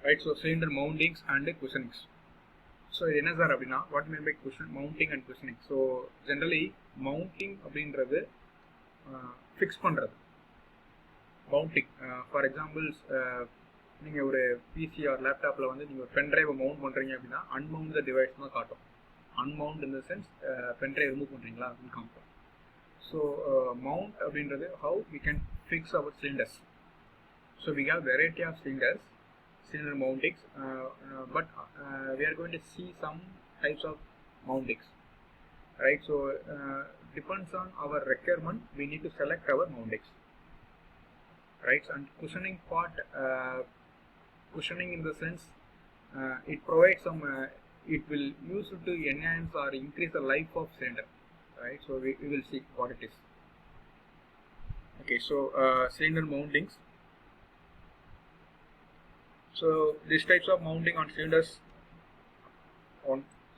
right? So cylinder mountings and cushionings. So என்ன sir அப்படின்னா what mean by cushion mounting and cushioning? So generally mounting அப்படின்றது fix பண்ணுறது. Mounting for examples நீங்கள் ஒரு PC R லேப்டாப்பில் வந்து நீங்கள் ஒரு பென்ட்ரைவை மவுண்ட் பண்ணுறீங்க அப்படின்னா அன்மவுண்ட் த டிவைஸ் தான் காட்டும். Unmount in the sense pendrive remove பண்ணுறீங்களா அப்படின்னு காட்டும். ஸோ மவுண்ட் அப்படின்றது how we can fix our cylinders. So we have variety of cylinders, cylinder mountings, but we are going to see some types of mountings, right? So depends on our requirement, we need to select our mountings, right? And cushioning part, cushioning in the sense it provides some it will use to enhance or increase the life of cylinder, right? So we will see what it is. Okay, so cylinder mountings. So these types of mounting on cylinders.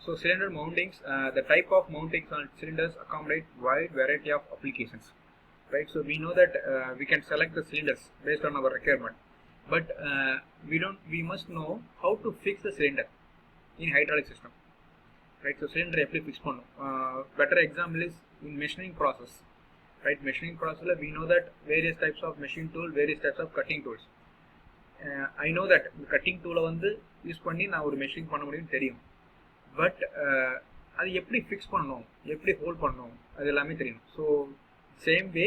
So cylinder mountings, the type of mountings on cylinders accommodate wide variety of applications, right? So we know that we can select the cylinders based on our requirement, but we must know how to fix the cylinder in hydraulic system, right? So cylinder எப்படி fix பண்ணும். Better example is in machining process, right? Machining process we know that various types of machine tool, various types of cutting tools. I know that cutting டூலை வந்து use பண்ணி நான் ஒரு machine பண்ண முடியும்னு தெரியும். பட் அது எப்படி ஃபிக்ஸ் பண்ணணும், எப்படி ஹோல்ட் பண்ணணும், அது எல்லாமே தெரியணும். So same way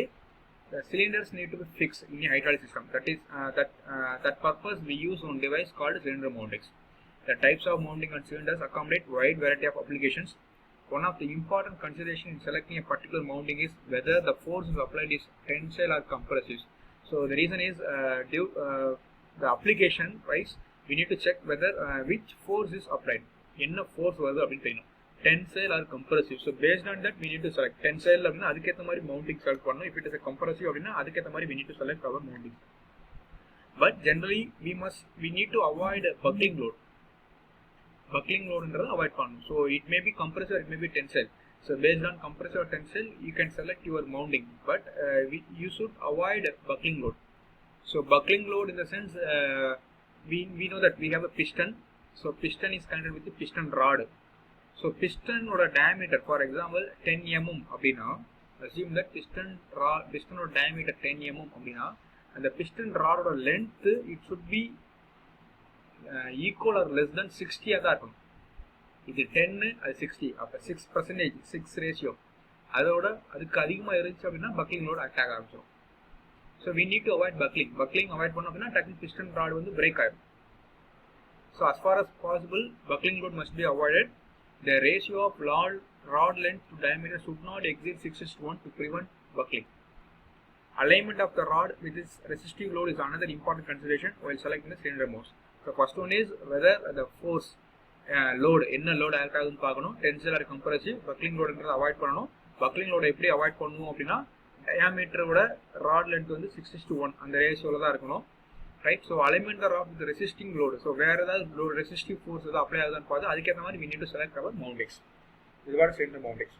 cylinders need to be fixed in a hydraulic system. That is that purpose we use one device called cylinder mountings. The types of mounting on cylinders accommodate wide variety of applications. One of the important consideration in selecting a particular mounting is whether the force is applied is tensile or compressive. So the reason is due the application wise we need to check whether which force is applied, enna force varudhu appdi theriyum, tensile or compressive. So based on that we need to select. Tensile appadina aduketha mari mounting select pannu, if it is a compressive appadina aduketha mari we need to select our mounting. But generally we need to avoid buckling load. Buckling load endradha avoid pannu. So it may be compressive, it may be tensile. So based on compressive or tensile you can select your mounting, but you should avoid buckling load. So buckling load in the sense we know that we have a piston. So piston is connected with the piston rod. So piston oda diameter for example 10 mm அப்படினா, assume that piston oda diameter 10 mm அப்படினா, and the piston rod oda length it should be equal or less than 60 ஆ இருக்கும். இது 10 அது 60, அப்ப 6%, 6 ratio அதோட அதுக்கு அதிகமா இருந்துச்சு அப்படினா buckling load attack ஆரம்பிச்சிடும். So we need to avoid buckling. Buckling avoid பண்ணோம் அப்படின்னா டக்குனு piston rod வந்து break ஆயிடும். So as far as possible buckling load must be avoided. The ratio of rod length to diameter should not exceed 6:1 to prevent buckling. Alignment of the rod with its resistive load is another important consideration while selecting the cylinder mounts. So first one is whether the force load என்ன load act ஆகுதுன்னு பார்க்கணும். Tensile or compressive. Buckling load என்றதை avoid பண்ணணும். Buckling load எப்படி avoid பண்ணுவோம் அப்படின்னா diameter rod length வந்து 6:1 அந்த ரேஷியோல தான் இருக்கணும், right? So alignment of the resisting load. So வேற ஏதாவது ரெசிஸ்டிவ் ஃபோர்ஸ் எதாவது அப்ளை ஆகுதான்னு பார்த்து அதுக்கேற்ற மாதிரி we need to select our mountings. இதுவாட cylinder mountings.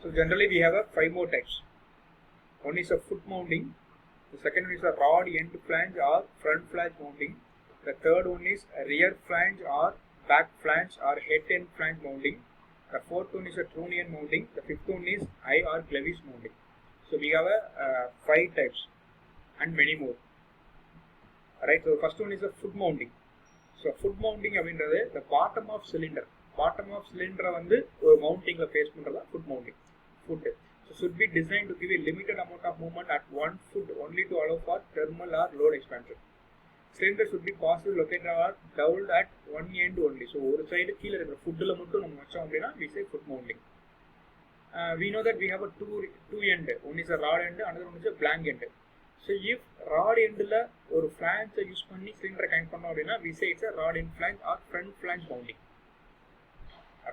So generally we have 5 more types. One is a foot mounting. The second one is a rod end flange or front flange mounting. The third one is a rear flange or back flange or head end flange mounting. The fourth one is a trunnion mounting. The fifth one is eye or clevis mounting. So we have 5 types and many more. Alright, so the first one is a foot mounting. So foot mounting அப்படின்றது the bottom of cylinder. Bottom of cylinder வந்து ஒரு mountingல face பண்றதா foot mounting. Foot. So should be designed to give a limited amount of movement at one foot only to allow for thermal or load expansion. Cylinder should be possibly located or doweled at one end only. So ஒரு side கீழ இருக்கிற ஃபுட்ல மட்டும் நம்ம வச்சோம் அப்படினா we say foot mounting. We know that we have a two end. One is a rod end, another one is a blank end. So if rod endல ஒரு flange use பண்ணி cylinder கனெக்ட் பண்ணோம் அப்படினா we say it's a rod end flange or front flange mounting.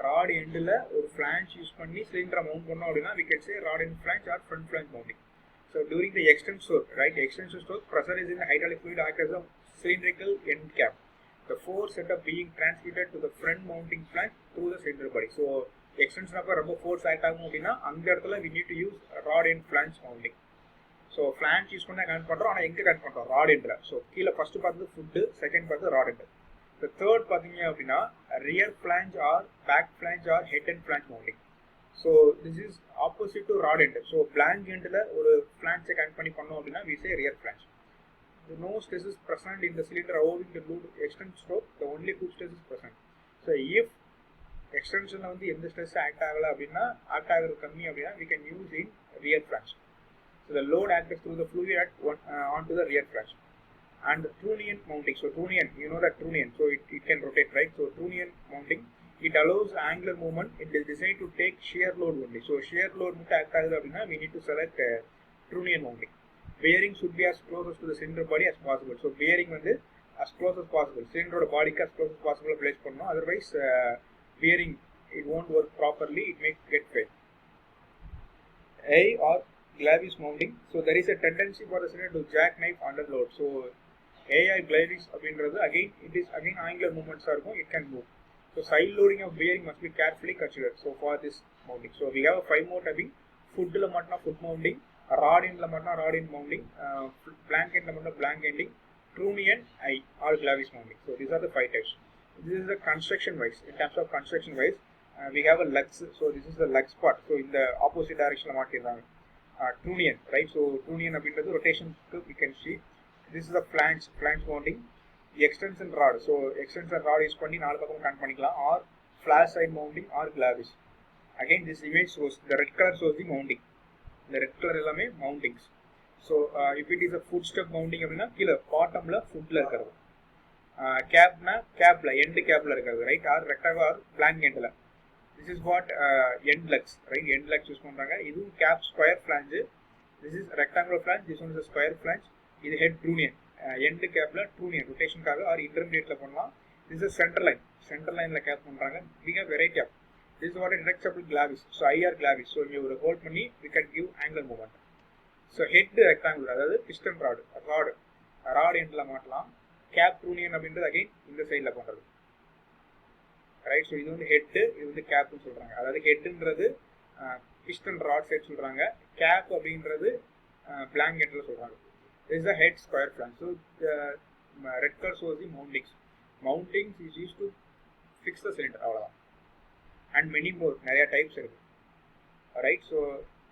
Rod endல ஒரு flange use பண்ணி cylinder mount பண்ணோம் அப்படினா we can say rod end flange or front flange mounting. So during the extension stroke, right, extension stroke, pressure is in the hydraulic fluid acts as a cylindrical end cap. The force set up being transmitted to the front mounting flange through the cylinder body. So extension அப்ப ரொம்ப force act ஆகும் அப்படினா அந்த இடத்துல we need to use rod end flange mounting. So flange use பண்ணால் connect பண்ணுறோம், ஆனால் எங்கே கனெக்ட் பண்ணுறோம், ராட் எண்டில். ஸோ கீழே ஃபஸ்ட்டு பார்த்தது ஃபுட்டு, செகண்ட் பார்த்தது ராட் எண்டு. இந்த தேர்ட் பார்த்தீங்க அப்படின்னா rear flange or back flange or head end flange mounting. So this is opposite to rod end. So blank எண்டில் ஒரு ஃப்ளான்ச்சை கனெக்ட் பண்ணி பண்ணோம் அப்படின்னா we say rear flange. The no stress is present in the cylinder owing to load extend stroke, the only hook stress is present. So if extensionல வந்து எந்த stress act ஆகல அப்படின்னா, act ஆகிறது கம்மி அப்படின்னா we can use in rear flange. So the load acts through the fluid onto the rear flange. And the Trunnion mounting. So Trunnion, you know that Trunnion, so it can rotate, right? So Trunnion mounting, it allows angular movement. It is designed to take shear load only. So shear load மட்டும் act ஆகுது அப்படின்னா we need to select Trunnion mounting. Bearing should be as close to the cylinder body as possible. So bearing வந்து as close as possible, cylinder bodyக்கு as close as possible place பண்ணணும். Otherwise bearing it won't work properly, it may get failed. A or Glavis mounting. So there is a tendency for the cylinder to jackknife under load. So A or Glavis அப்படின்றது again it is again angular movements இருக்கும், it can move. So side loading of bearing must be carefully considered. So for this mounting, so we have a 5 more typing. Footல மட்டும் foot mounting, rod endல மட்டும் rod end mounting, blank endல மட்டும் blank ending, Trunnion I or Glavis mounting. So these are the 5 types. This is the construction wise. In terms of construction wise, we have a lugs. So this is the lugs part. So in the opposite direction la மாட்டிறாங்க. Trunnion, right? So Trunnion அப்படின்றது rotation we can see. This is the flange mounting. The extension rod. So extension rod use பண்ணி நாலு பக்கம் connect பண்ணிக்கலாம், or flash side mounting or Glavis. Again this image shows the red color shows the mounting. The red color எல்லாமே mountings. So if it is a footstep mounting அப்படின்னா கீழே பாட்டம்ல ஃபுட்ல இருக்கிறது, கேப்னா கேப்ல எண்ட் கேப்ல இருக்கிறது, right, or rectangle or blank எண்ட்ல. This is what end lugs, right, end lugs use பண்றாங்க. இதுவும் cap square flange. This is rectangular flange, this one is square flange. இது ஹெட் ட்ரூனியன், எண்ட் கேப்ல ட்ரூனியன் ரொட்டேஷனுக்காக or இன்டர்மீடியட்ல பண்ணலாம். This is centre லைன்ல cap பண்றாங்க. we have variety of. this is what a retractable Glavis. So IR Glavis. So you will hold பண்ணி we can give angular movement. So head rectangular, அதாவது piston rod endல மாட்டலாம். cap Trunnion அப்படின்றது again இந்த சைடுல பண்றது, right. So இது வந்து head, இது வந்து கேப்னு சொல்றாங்க. அதாவது ஹெட்ன்றது piston rod சைடு சொல்றாங்க, cap அப்படின்றது blank endல சொல்றாங்க. this is the head square flange. So the red color shows the mountings is used to fix the cylinder, அவ்வளவுதான். And many more, நிறைய types இருக்கு. Alright, so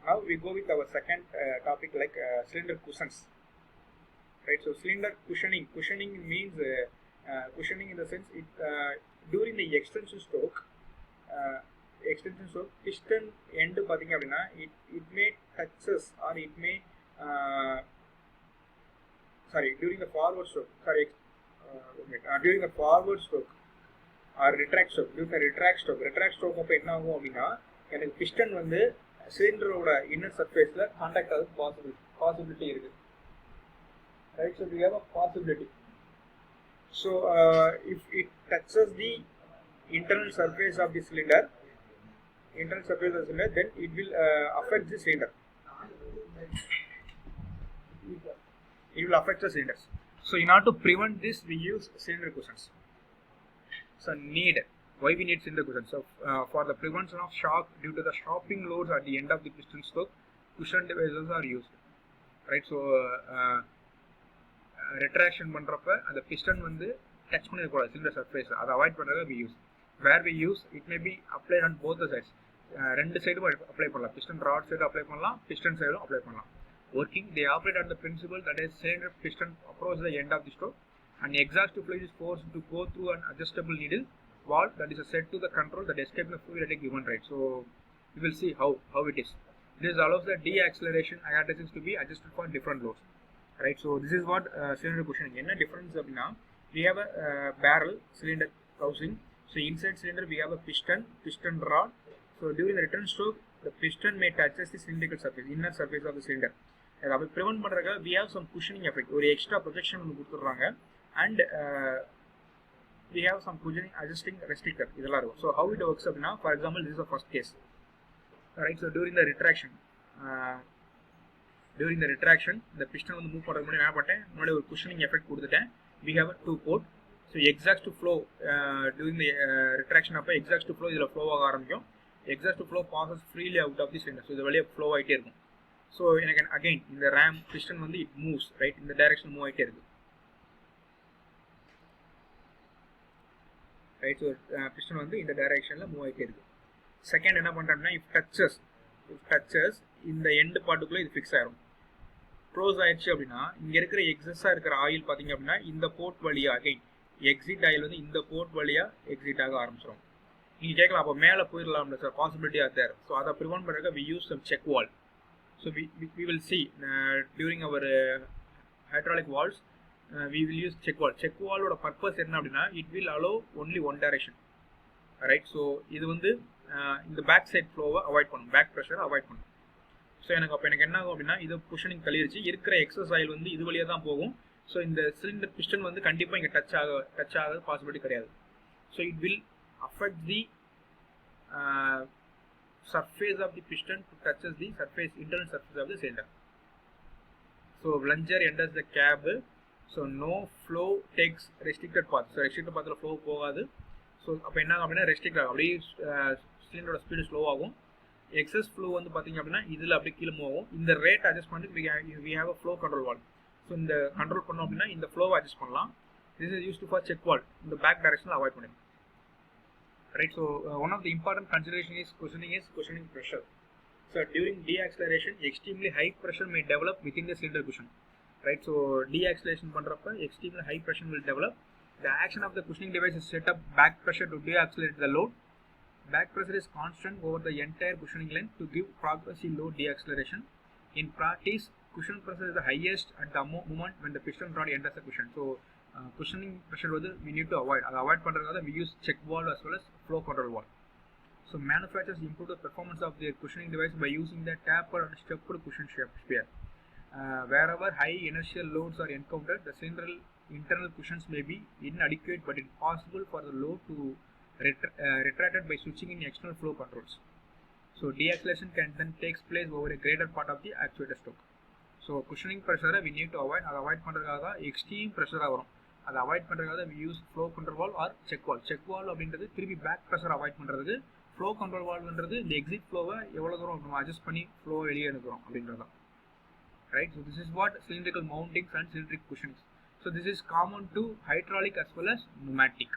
now we go with our second topic, like cylinder cushions. Right, so cylinder cushioning means cushioning in the sense it during the extension stroke piston end பாத்தீங்க அப்படின்னா it may touches or it may during the forward stroke, during the forward stroke or retract stroke அப்ப என்ன ஆகும் அப்படின்னா, எனக்கு piston வந்து சிலிண்டரோட inner சர்ஃபேஸ்ல contact ஆகுது possibility இருக்கு, right. So we have a possibility. So if it touches the internal surface of the cylinder, then it will affect the cylinder. It will affect the cylinders. So in order to prevent this, we use cylinder cushions. So why we need cylinder cushions? So for the prevention of shock due to the stopping loads at the end of the piston stroke, cushion devices are used, right. So retraction பண்றப்ப அந்த piston வந்து touch பண்ண கூடாது cylinder surface, அதை avoid பண்றதுக்கு we use. Where we use, it may be applied on both the sides. ரெண்டு சைடும் apply பண்ணலாம், piston rod சைடு அப்ளை பண்ணலாம், piston சைடும் அப்ளை பண்ணலாம். Working, they operate on the principle that is cylinder piston approach the end of the stroke, and exhaust fluid is forced to go through an adjustable needle valve that is set to the control that escape the fluid at a given rate. So we will see how it is. This allows the deceleration iaticities to be adjusted for different loads, right. So this is what cylinder cushioning. Enna difference அப்படினா, we have a barrel cylinder housing. So inside cylinder we have a piston rod. So during the return stroke, the piston may touch the cylindrical surface, inner surface of the cylinder. அதை prevent பண்றதுக்கு we have some cushioning effect, ஒரு extra protection ஒன்று கொடுத்துட்றாங்க. And we have some cushioning adjusting restrictor, இதெல்லாம் இருக்கும். So how it works அப்படின்னா, for example this is the first case, right. So during the retraction the piston வந்து move பண்ணுறதுக்கு முன்னாடி என்ன பண்ணிட்டேன், முன்னாடி ஒரு cushioning effect கொடுத்துட்டேன். we have a 2 port. So exhaust flow during the retraction அப்போ exhaust flow இதில் flow ஆக ஆரம்பிக்கும். exhaust flow passes freely out of the cylinder. So இது வழியாக flow ஆகிட்டே இருக்கும். ஸோ எனக்கு அகைன் இந்த ரேம் பிஸ்டன் வந்து இட் மூவ்ஸ் ரைட், இந்த டைரக்ஷன் மூவ் ஆகிட்டே இருக்குது ரைட். ஸோ பிஸ்டன் வந்து இந்த டைரக்ஷனில் மூவ் ஆகிட்டே இருக்குது. செகண்ட் என்ன பண்ணுறோம்னா இஃப் டச்சஸ் இந்த எண்டு பார்ட்டுக்குள்ளே இது ஃபிக்ஸ் ஆகிடும். க்ளோஸ் ஆயிடுச்சு அப்படின்னா இங்கே இருக்கிற எக்ஸஸாக இருக்கிற ஆயில் பார்த்தீங்க அப்படின்னா இந்த போர்ட் வழியாக அகைன் எக்ஸிட் ஆயில் வந்து இந்த போர்ட் வழியாக எக்ஸிட் ஆக ஆரம்பிச்சிடும். நீங்கள் கேட்கலாம் அப்போ மேலே போயிடலாம்ல sir, possibility are there. So அதை ப்ரிவென்ட் பண்ணுறதுக்கு we use some check valve. So we will see during our hydraulic valves we will use check valve. Check valve ஓட பர்பஸ் என்ன அப்படின்னா it will allow only one direction, right. So இது வந்து இந்த back side ஃப்ளோவை avoid பண்ணும், back ப்ரெஷரை avoid பண்ணும். So எனக்கு என்ன ஆகும் அப்படின்னா இது புஷனிங் தள்ளிடுச்சு, இருக்கிற எக்ஸஸ் ஆயில் வந்து இது வழியாக தான் போகும். ஸோ இந்த சிலிண்டர் பிஸ்டன் வந்து கண்டிப்பாக இங்கே டச் ஆகாத பாசிபிலிட்டி கிடையாது. So it will affect the surface of the piston to touches the internal surface of the cylinder. So plunger enters the cab, so no flow takes restricted path. So restricted pathல flow போகாது. So அப்போ என்ன ஆகும் அப்படின்னா restrict ஆகும், அப்படியே சிலிண்டரோட speed slow ஆகும். Excess flow வந்து பார்த்தீங்க அப்படின்னா இதில் அப்படியே கீழே மூவ் ஆகும். இந்த ரேட் அட்ஜஸ்ட் பண்ணிட்டு we have a flow control valve. So இந்த கண்ட்ரோல் பண்ணோம் அப்படின்னா இந்த ஃப்ளோவை அட்ஜஸ்ட் பண்ணலாம். This is used for check valve, இந்த பேக் டைரக்ஷனில் அவாய்ட் பண்ணிடும். Right, so one of the important consideration is cushioning pressure. So during deacceleration, extremely high pressure may develop within the cylinder cushion. Right, so deacceleration பண்றப்ப extremely high pressure will develop. The action of the cushioning device is set up back pressure to deaccelerate the load. Back pressure is constant over the entire cushioning length to give progressive load deacceleration. In practice, cushion pressure is the highest at the moment when the piston rod enters the cushion. So cushioning pressure வந்து we need to avoid. அதை avoid பண்ணுறதுக்காக we use check valve as well as flow control valve. So manufacturers improve the performance of their cushioning device by using the tapered and stepped cushion sphere. Wherever high inertial loads are encountered, the internal cushions may be inadequate, but it's possible for the load to retracted by switching in external flow controls. So deacceleration can then takes place over a greater part of the actuator stroke. So cushioning pressure we need to avoid. அதை avoid பண்ணுறதுக்காக extreme ப்ரெஷராக வரும். அதை avoid பண்ணுறதுக்காக we use flow control valve or check valve. Check valve அப்படின்றது திருப்பி back pressure avoid பண்ணுறதுக்கு, flow control வால்வ்ன்றது இந்த exit ஃப்ளோவை எவ்வளோ தூரம் நம்ம அட்ஜஸ்ட் பண்ணி ஃப்ளோவை வெளியே எடுக்கிறோம் அப்படின்றது தான். Right, so this is what cylindrical mountings and cylindric cushionings. So this is common to hydraulic as well as pneumatic.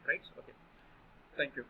Right, okay, thank you.